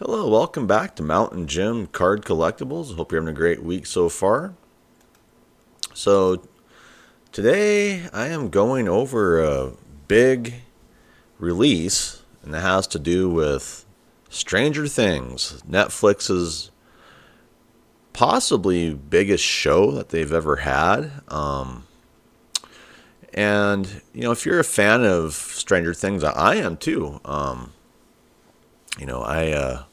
Hello, welcome back to Mountain Jim Card Collectibles. Hope you're having a great week so far. So, today I am going over a big release, and it has to do with Stranger Things, Netflix's possibly biggest show that they've ever had. If you're a fan of Stranger Things, I am too. You know, I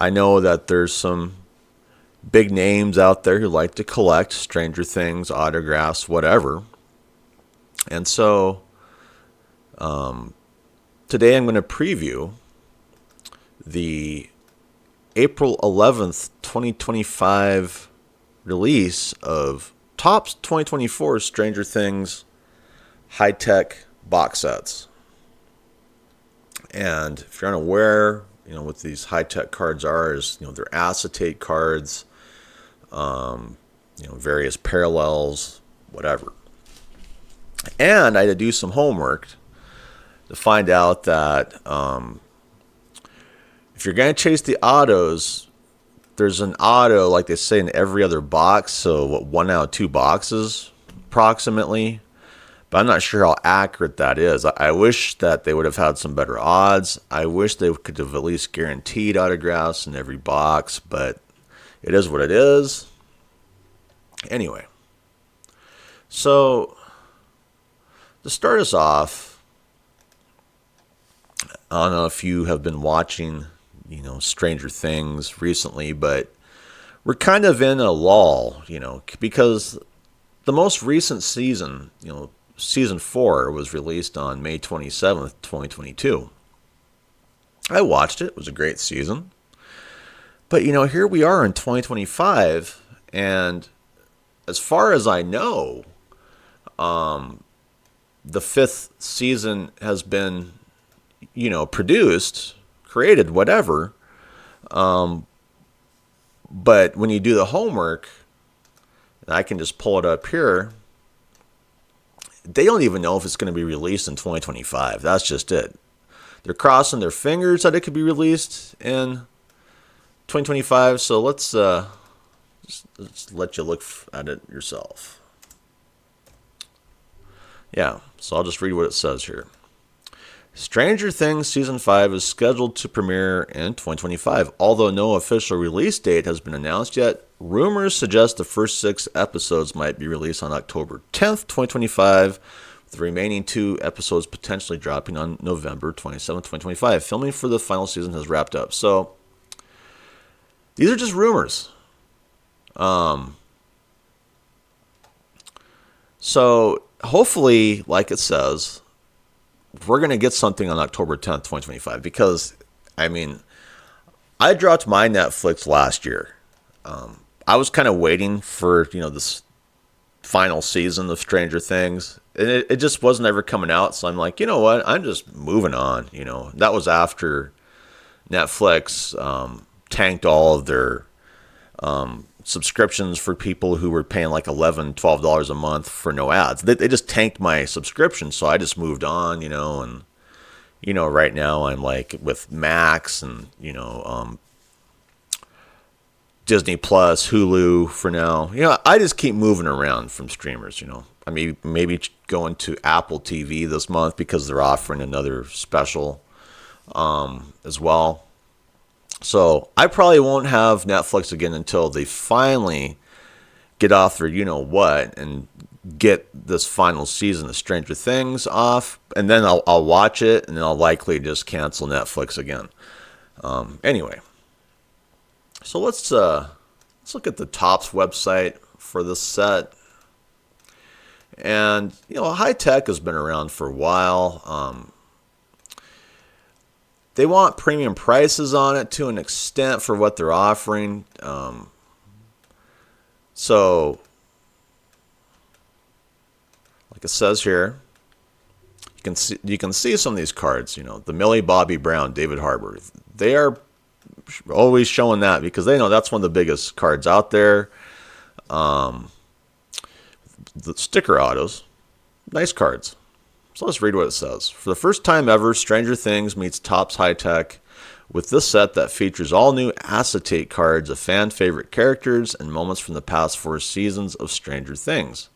I know that there's some big names out there who like to collect Stranger Things autographs, whatever. And so today I'm going to preview the April 11th, 2025 release of Topps 2024 Stranger Things High-Tech box sets. And if you're unaware, what these high-tech cards are is, they're acetate cards, various parallels, whatever. And I had to do some homework to find out that if you're going to chase the autos, there's an auto, like they say, in every other box. So, one out of two boxes, approximately. But I'm not sure how accurate that is. I wish that they would have had some better odds. I wish they could have at least guaranteed autographs in every box, but it is what it is. Anyway, so to start us off, I don't know if you have been watching, Stranger Things recently, but we're kind of in a lull, because the most recent season, Season 4 was released on May 27th, 2022. I watched it. It was a great season. But, here we are in 2025, and as far as I know, the fifth season has been, produced, created, whatever. But when you do the homework, and I can just pull it up here, they don't even know if it's going to be released in 2025. That's just it. They're crossing their fingers that it could be released in 2025. So let's let you look at it yourself. Yeah, so I'll just read what it says here. Stranger Things Season 5 is scheduled to premiere in 2025. Although no official release date has been announced yet, rumors suggest the first 6 episodes might be released on October 10th, 2025, with the remaining 2 episodes potentially dropping on November 27th, 2025. Filming for the final season has wrapped up. So, these are just rumors. So, hopefully, like it says, we're going to get something on October 10th, 2025, because, I dropped my Netflix last year. I was kind of waiting for, this final season of Stranger Things, and it just wasn't ever coming out, so I'm like, you know what, I'm just moving on, That was after Netflix tanked all of their subscriptions for people who were paying like $11, $12 a month for no ads. They just tanked my subscription, so I just moved on, and right now I'm like with Max and Disney Plus, Hulu for now. I just keep moving around from streamers. I mean, maybe going to Apple TV this month because they're offering another special as well. So I probably won't have Netflix again until they finally get off their what and get this final season of Stranger Things off, and then I'll watch it, and then I'll likely just cancel Netflix again. Anyway, so let's look at the Topps website for this set. And High-Tech has been around for a while. They want premium prices on it to an extent for what they're offering. So, like it says here, you can see some of these cards. The Millie Bobby Brown, David Harbour. They are always showing that because they know that's one of the biggest cards out there. The sticker autos, nice cards. So let's read what it says. For the first time ever, Stranger Things meets Topps High-Tech with this set that features all new acetate cards of fan favorite characters and moments from the past 4 seasons of Stranger Things.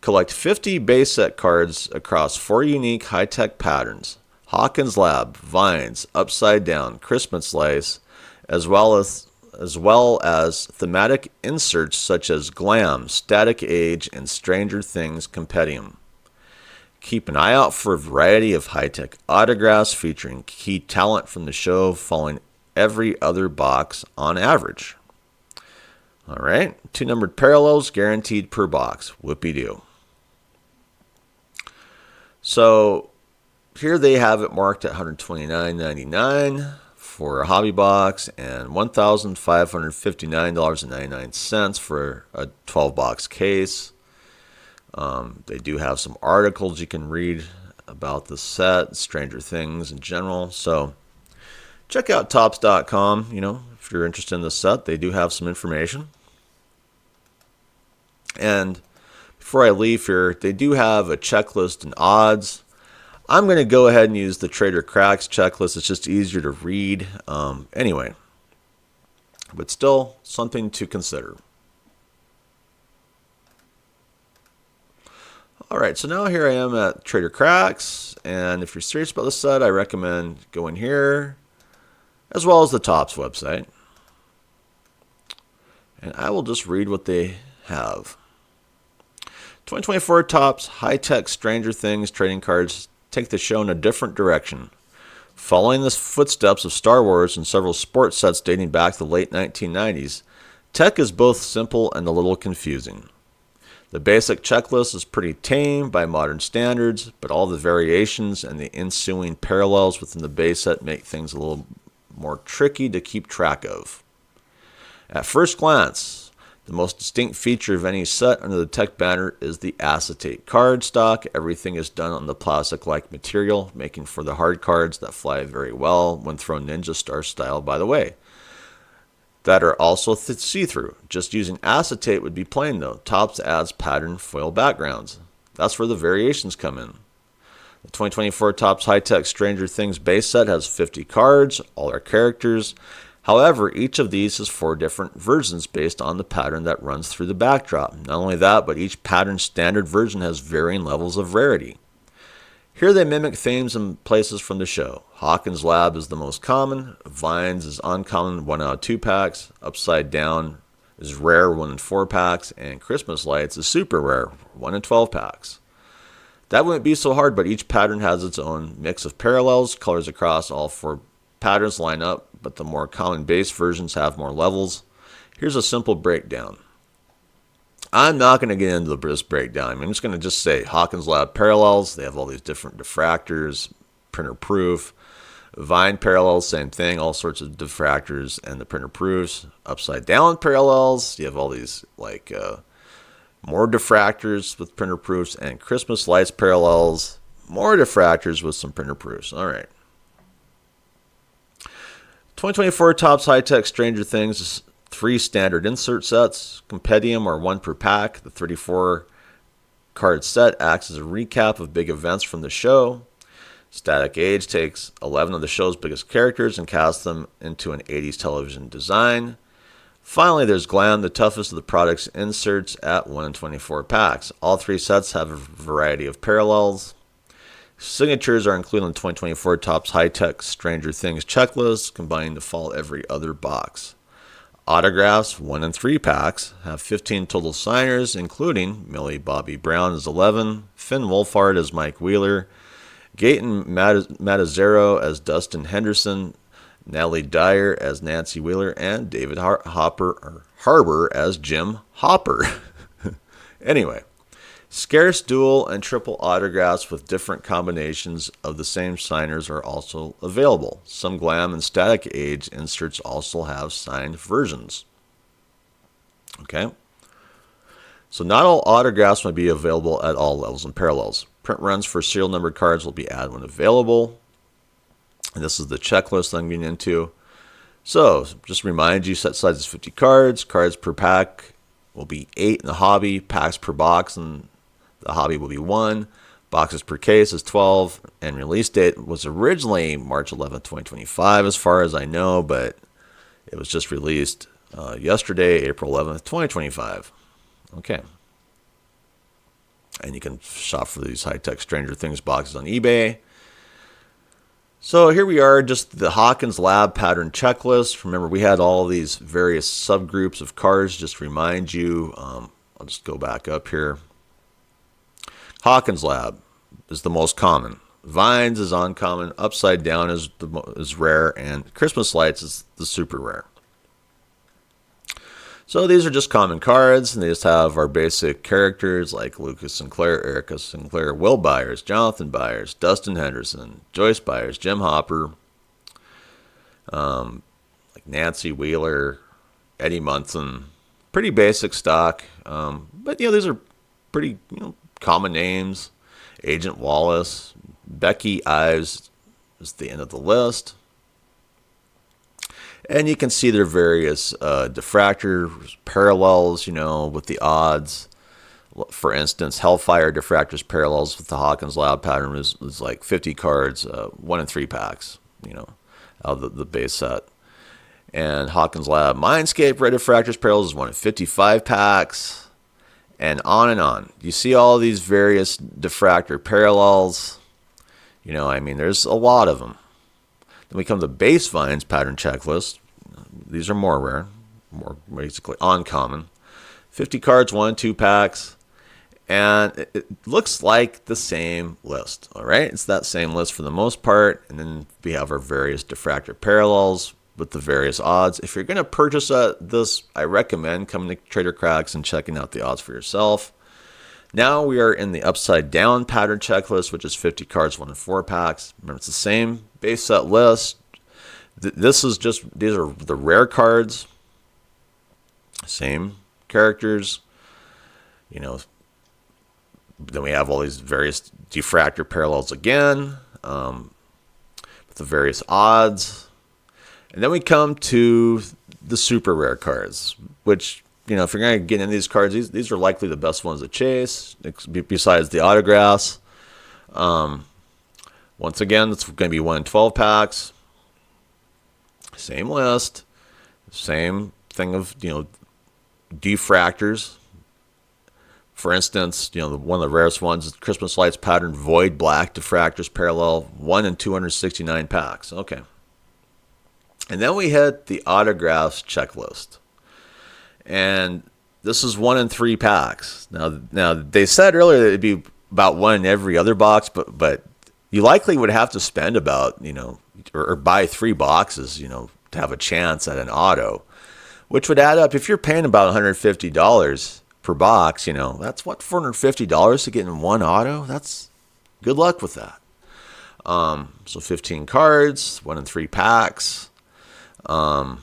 Collect 50 base set cards across 4 unique high-tech patterns: Hawkins Lab, Vines, Upside Down, Christmas Lights, as well as thematic inserts such as Glam, Static Age, and Stranger Things Compendium. Keep an eye out for a variety of high-tech autographs featuring key talent from the show following every other box on average. All right, 2 numbered parallels guaranteed per box. Whoopie-doo. So here they have it marked at $129.99 for a hobby box and $1,559.99 for a 12-box case. They do have some articles you can read about the set, Stranger Things in general. So check out Topps.com. If you're interested in the set, they do have some information. And before I leave here, they do have a checklist and odds. I'm going to go ahead and use the Trader Cracks checklist. It's just easier to read. Anyway, but still something to consider. All right, so now here I am at Trader Cracks, and if you're serious about the set, I recommend going here, as well as the Topps website. And I will just read what they have. 2024 Topps High-Tek Stranger Things trading cards take the show in a different direction. Following the footsteps of Star Wars and several sports sets dating back to the late 1990s, tech is both simple and a little confusing. The basic checklist is pretty tame by modern standards, but all the variations and the ensuing parallels within the base set make things a little more tricky to keep track of. At first glance, the most distinct feature of any set under the tech banner is the acetate card stock. Everything is done on the plastic-like material, making for the hard cards that fly very well when thrown Ninja Star style, by the way, that are also see-through. Just using acetate would be plain though. Topps adds pattern foil backgrounds. That's where the variations come in. The 2024 Topps High-Tek Stranger Things base set has 50 cards, all are characters. However, each of these has 4 different versions based on the pattern that runs through the backdrop. Not only that, but each pattern standard version has varying levels of rarity. Here they mimic themes and places from the show. Hawkins Lab is the most common. Vines is uncommon, 1 out of 2 packs. Upside Down is rare, 1 in 4 packs. And Christmas Lights is super rare, 1 in 12 packs. That wouldn't be so hard, but each pattern has its own mix of parallels. Colors across all 4 patterns line up, but the more common base versions have more levels. Here's a simple breakdown. I'm not going to get into this breakdown. I'm just going to say Hawkins Lab parallels. They have all these different diffractors, printer proof. Vine parallels, same thing, all sorts of diffractors and the printer proofs. Upside Down parallels, you have all these more diffractors with printer proofs, and Christmas Lights parallels, more diffractors with some printer proofs. All right. 2024 Topps High-Tek Stranger Things is 3 standard insert sets. Compendium are 1 per pack. The 34 card set acts as a recap of big events from the show. Static Age takes 11 of the show's biggest characters and casts them into an 80s television design. Finally, there's Glam, the toughest of the product's inserts at 1 in 24 packs. All 3 sets have a variety of parallels. Signatures are included in the 2024 Topps High-Tek Stranger Things checklist, combining to follow every other box. Autographs, 1 in 3 packs, have 15 total signers, including Millie Bobby Brown as 11, Finn Wolfhard as Mike Wheeler, Gaten Matazzaro as Dustin Henderson, Natalie Dyer as Nancy Wheeler, and David Harbour as Jim Hopper. Anyway, scarce dual and triple autographs with different combinations of the same signers are also available. Some Glam and Static Age inserts also have signed versions. Okay. So not all autographs might be available at all levels and parallels. Print runs for serial numbered cards will be added when available. And this is the checklist I'm getting into. So just remind you, set size is 50 cards. Cards per pack will be 8 in the hobby. Packs per box and the hobby will be 1. Boxes per case is 12, and release date was originally March 11th, 2025, as far as I know, but it was just released yesterday, April 11th, 2025. Okay. And you can shop for these High-Tek Stranger Things boxes on eBay. So here we are, just the Hawkins Lab pattern checklist. Remember, we had all these various subgroups of cards, just to remind you. I'll just go back up here. Hawkins Lab is the most common. Vines is uncommon. Upside Down is rare. And Christmas Lights is the super rare. So these are just common cards, and they just have our basic characters like Lucas Sinclair, Erica Sinclair, Will Byers, Jonathan Byers, Dustin Henderson, Joyce Byers, Jim Hopper, like Nancy Wheeler, Eddie Munson. Pretty basic stock, but these are pretty common names. Agent Wallace, Becky Ives is the end of the list. And you can see their various diffractor parallels, with the odds. For instance, Hellfire diffractors parallels with the Hawkins Lab pattern is like 50 cards, 1 in 3 packs, out of the base set. And Hawkins Lab Mindscape red diffractors parallels is 1 in 55 packs, and on and on. You see all these various diffractor parallels. There's a lot of them. Then we come to Base Vines pattern checklist. These are more rare, more basically uncommon. 50 cards, 1 in 2 packs. And it looks like the same list, all right? It's that same list for the most part. And then we have our various diffractor parallels with the various odds. If you're going to purchase this, I recommend coming to Trader Cracks and checking out the odds for yourself. Now we are in the Upside Down pattern checklist, which is 50 cards, 1 in 4 packs. Remember, it's the same base set list. These are the rare cards. Same characters. Then we have all these various diffractor parallels again, with the various odds. And then we come to the super rare cards, which, if you're going to get into these cards, these are likely the best ones to chase, besides the autographs. Once again, it's going to be 1 in 12 packs. Same list. Same thing of, diffractors. For instance, one of the rarest ones is Christmas Lights pattern Void Black diffractors parallel, 1 in 269 packs. Okay. And then we hit the autographs checklist. And this is 1 in 3 packs. Now they said earlier that it'd be about 1 in every other box, but you likely would have to spend about, or buy 3 boxes, to have a chance at an auto, which would add up. If you're paying about $150 per box, that's what, $450 to get in 1 auto? That's good luck with that. So 15 cards, 1 in 3 packs. They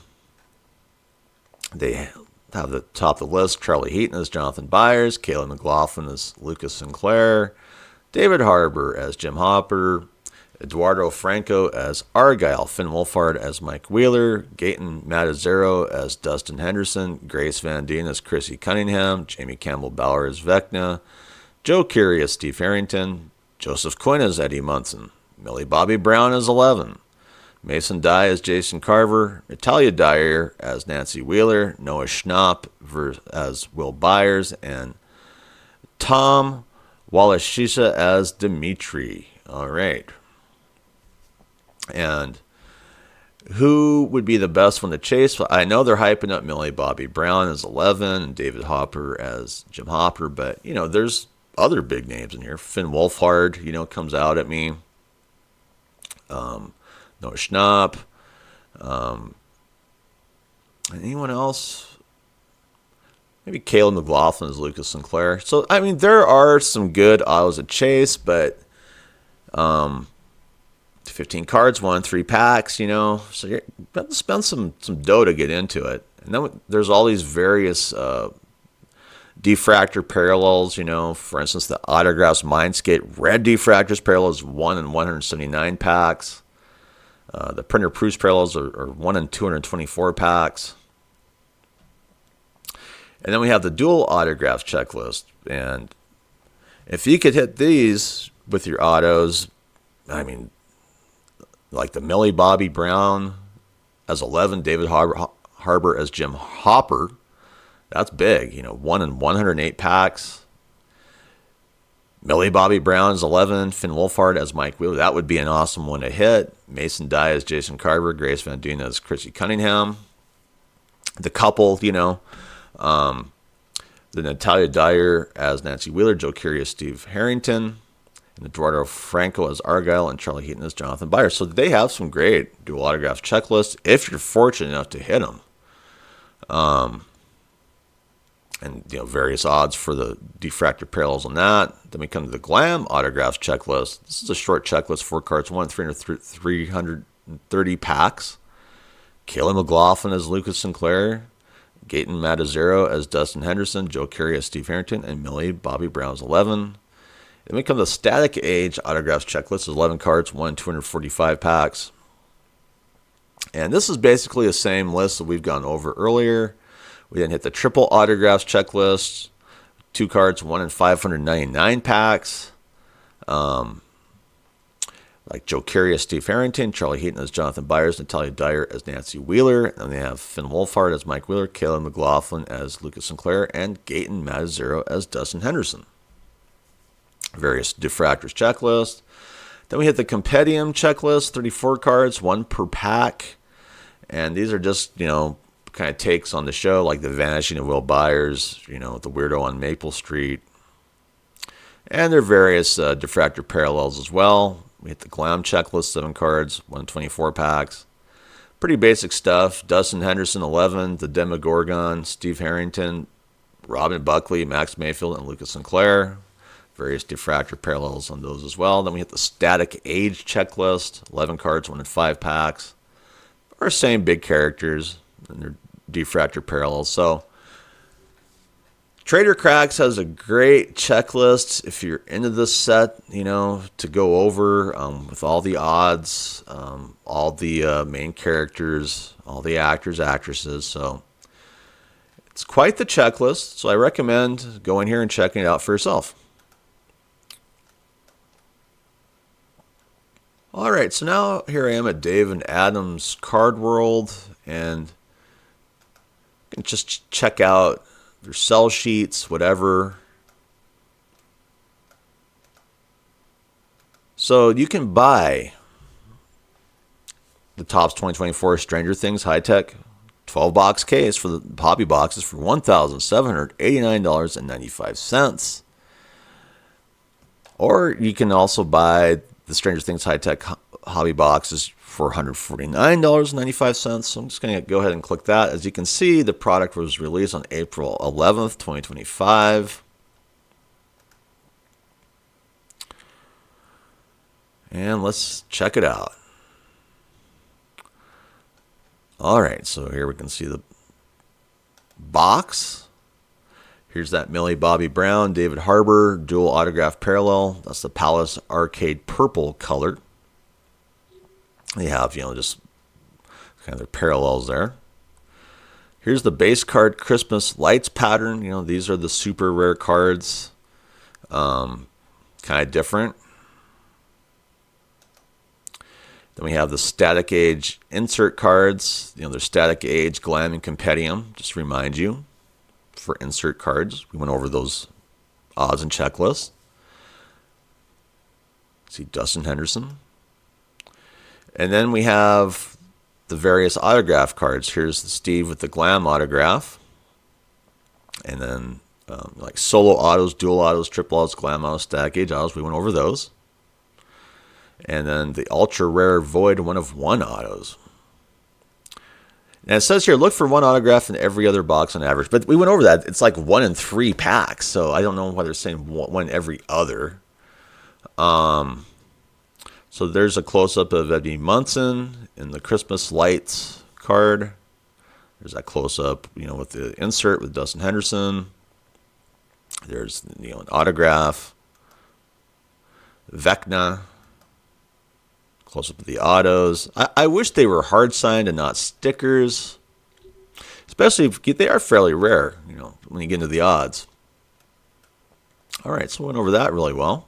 have the top of the list. Charlie Heaton as Jonathan Byers, Kayla McLaughlin as Lucas Sinclair, David Harbour as Jim Hopper, Eduardo Franco as Argyle, Finn Wolfhard as Mike Wheeler, Gaten Matazzaro as Dustin Henderson, Grace Van Dien as Chrissy Cunningham, Jamie Campbell-Bauer as Vecna, Joe Keery as Steve Harrington, Joseph Quinn as Eddie Munson, Millie Bobby Brown as 11, Mason Dye as Jason Carver, Natalia Dyer as Nancy Wheeler, Noah Schnapp as Will Byers, and Tom Walashisha as Dimitri. All right. And who would be the best one to chase? Well, I know they're hyping up Millie Bobby Brown as 11 and David Hopper as Jim Hopper, but, there's other big names in here. Finn Wolfhard, comes out at me. Noah Schnapp. Anyone else? Maybe Kayla McLaughlin as Lucas Sinclair. So, there are some good autos at chase, but 15 cards, 1 in 3 packs, so you're about to spend some dough to get into it. And then there's all these various diffractor parallels, for instance, the Autographs Mindscape red diffractors parallels, 1 in 179 packs. The Printer Proofs parallels are 1 in 224 packs. And then we have the dual autographs checklist. And if you could hit these, with your autos. I mean, like the Millie Bobby Brown as 11, David Harbour as Jim Hopper. That's big, 1 in 108 packs. Millie Bobby Brown as 11, Finn Wolfhard as Mike Wheeler. That would be an awesome one to hit. Mason Dye as Jason Carver, Grace Van Duyn as Chrissy Cunningham. The couple, the Natalia Dyer as Nancy Wheeler, Joe Carey as Steve Harrington, and Eduardo Franco as Argyle, and Charlie Heaton as Jonathan Byers. So they have some great dual autographs checklists if you're fortunate enough to hit them. And various odds for the diffractor parallels on that. Then we come to the Glam autographs checklist. This is a short checklist, 4 cards, 1 in 330 packs. Kayla McLaughlin as Lucas Sinclair, Gaten Matazero as Dustin Henderson, Joe Carey as Steve Harrington, and Millie Bobby Brown as 11. Then we come to the Static Age autographs checklist. 11 cards, 1 in 245 packs. And this is basically the same list that we've gone over earlier. We then hit the triple autographs checklist. 2 cards, 1 in 599 packs. Like Joe Carey as Steve Harrington, Charlie Heaton as Jonathan Byers, Natalia Dyer as Nancy Wheeler. And they have Finn Wolfhard as Mike Wheeler, Kayla McLaughlin as Lucas Sinclair, and Gaten Matazero as Dustin Henderson. Various diffractors checklist. Then we hit the Compendium checklist, 34 cards, 1 per pack. And these are just, kind of takes on the show, like the Vanishing of Will Byers, the Weirdo on Maple Street. And there are various diffractor parallels as well. We hit the Glam checklist, 7 cards, 124 packs. Pretty basic stuff. Dustin Henderson, 11, the Demogorgon, Steve Harrington, Robin Buckley, Max Mayfield, and Lucas Sinclair. Various diffractor parallels on those as well. Then we hit the Static Age checklist, 11 cards, 1 in 5 packs. Our same big characters and their diffractor parallels. So Trader Cracks has a great checklist if you're into this set, to go over with all the odds, all the main characters, all the actors, actresses. So it's quite the checklist. So I recommend going here and checking it out for yourself. All right, so now here I am at Dave and Adam's Card World, and you can just check out their sell sheets, whatever. So you can buy the Topps 2024 Stranger Things High-Tek 12-box case for the hobby boxes for $1,789.95. Or you can also buy the Stranger Things High-Tek hobby boxes for $149.95. So I'm just going to go ahead and click that. As you can see, the product was released on April 11th, 2025. And let's check it out. All right, so here we can see the box. Here's that Millie Bobby Brown, David Harbour, dual autograph parallel. That's the Palace Arcade purple color. They have, just kind of their parallels there. Here's the base card Christmas lights pattern. These are the super rare cards. Kind of different. Then we have the Static Age insert cards. They're Static Age, Glam, and Compendium. Just to remind you, for insert cards, we went over those odds and checklists. See Dustin Henderson. And then we have the various autograph cards. Here's the Steve with the Glam autograph. And then like solo autos, dual autos, triple autos, Glam autos, Static Age autos. We went over those. And then the ultra rare void 1 of 1 autos. And it says here, look for 1 autograph in every other box on average. But we went over that. It's like 1 in 3 packs. So I don't know why they're saying 1 every other. So there's a close-up of Eddie Munson in the Christmas lights card. There's that close-up, with the insert with Dustin Henderson. There's, an autograph. Vecna. Close-up of the autos. I wish they were hard-signed and not stickers. Especially if they are fairly rare, when you get into the odds. All right, so we went over that really well.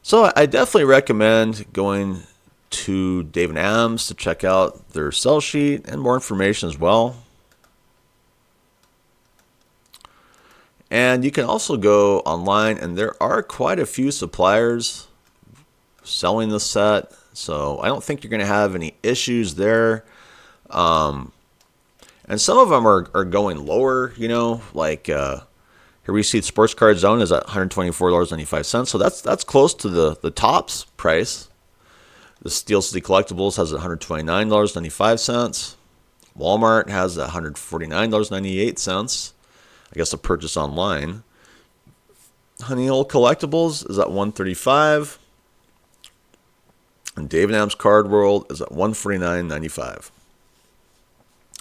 So I definitely recommend going to Dave and Am's to check out their sell sheet and more information as well. And you can also go online, and there are quite a few suppliers selling the set, so I don't think you're going to have any issues there. And some of them are going lower, like here we see Sports Card Zone is at $124.95, so that's close to the Topps price. The Steel City Collectibles has $129.95. Walmart has $149.98. I guess a purchase online. Honey Hole Collectibles is at $135. And Dave & Am's Card World is at $149.95.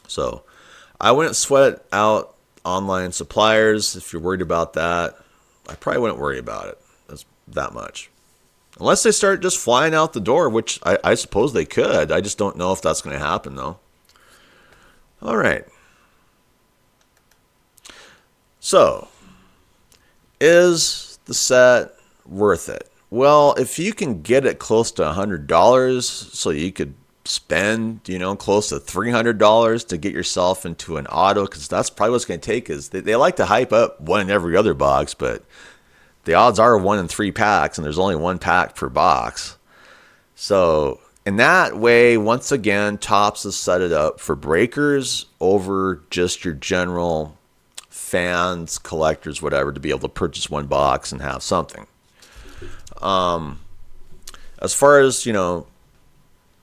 So I wouldn't sweat out online suppliers if you're worried about that. I probably wouldn't worry about it that much. Unless they start just flying out the door, which I suppose they could. I just don't know if that's going to happen, though. All right. So, is the set worth it? Well, if you can get it close to $100, so you could spend, close to $300 to get yourself into an auto, because that's probably what's going to take. Is they like to hype up one in every other box, but the odds are 1 in 3 packs, and there's only 1 pack per box. So in that way, once again, Topps has set it up for breakers over just your general fans, collectors, whatever, to be able to purchase 1 box and have something. As far as,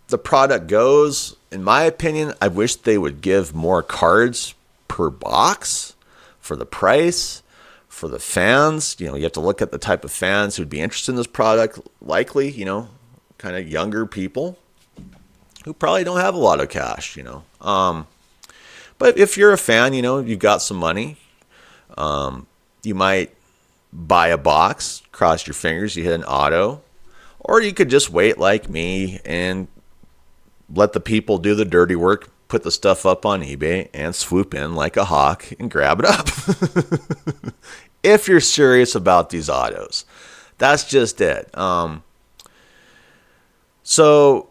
the product goes, in my opinion, I wish they would give more cards per box for the price. For the fans, you have to look at the type of fans who'd be interested in this product. Likely, kind of younger people who probably don't have a lot of cash, But if you're a fan, you've got some money, you might buy a box, cross your fingers, you hit an auto, or you could just wait like me and let the people do the dirty work, put the stuff up on eBay and swoop in like a hawk and grab it up. If you're serious about these autos, that's just it. So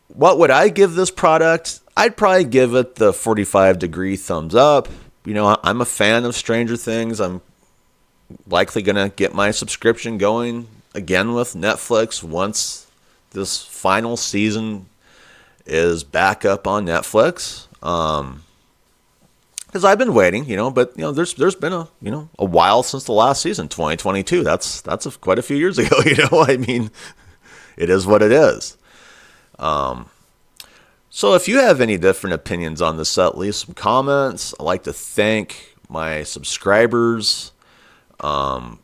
what would I give this product? I'd probably give it the 45-degree thumbs up. I'm a fan of Stranger Things. I'm likely going to get my subscription going again with Netflix once this final season is back up on Netflix. Because I've been waiting, but there's been a while since the last season, 2022. That's quite a few years ago. I mean, it is what it is. So if you have any different opinions on the set, leave some comments. I'd like to thank my subscribers, and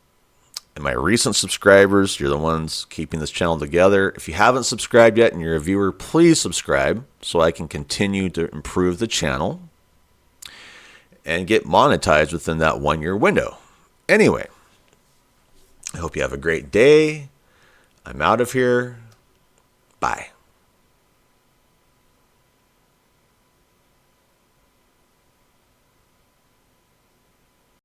my recent subscribers. You're the ones keeping this channel together. If you haven't subscribed yet and you're a viewer, please subscribe so I can continue to improve the channel and get monetized within that 1-year window. Anyway, I hope you have a great day. I'm out of here. Bye.